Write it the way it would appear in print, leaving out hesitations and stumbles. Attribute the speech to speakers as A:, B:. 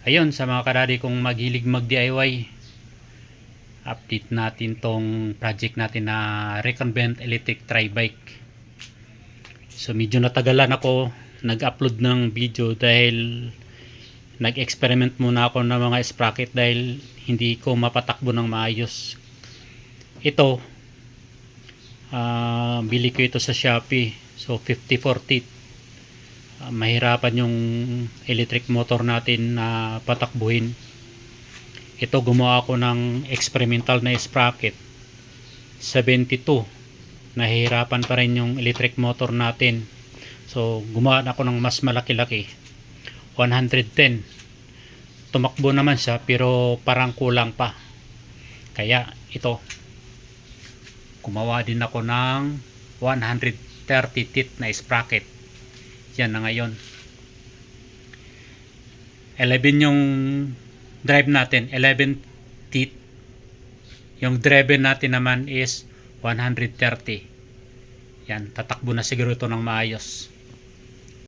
A: Ayun, sa mga kadadi kong maghilig mag DIY, update natin tong project natin na Reconvent Electric Tri-Bike. So medyo natagalan ako nag-upload ng video dahil nag-experiment muna ako ng mga sprocket dahil hindi ko mapatakbo ng maayos. Ito, bili ko ito sa Shopee. So 50-40. Mahirapan yung electric motor natin na patakbuhin. Ito, gumawa ako ng experimental na sprocket 72. Nahihirapan pa rin yung electric motor natin. So gumawa ako ng mas malaki-laki 110. Tumakbo naman siya pero parang kulang pa. Kaya ito, gumawa din ako ng 130 teeth na sprocket. Yan na ngayon. 11 yung drive natin, 11 teeth. Yung driven natin naman is 130. Yan, tatakbo na siguro ito ng maayos.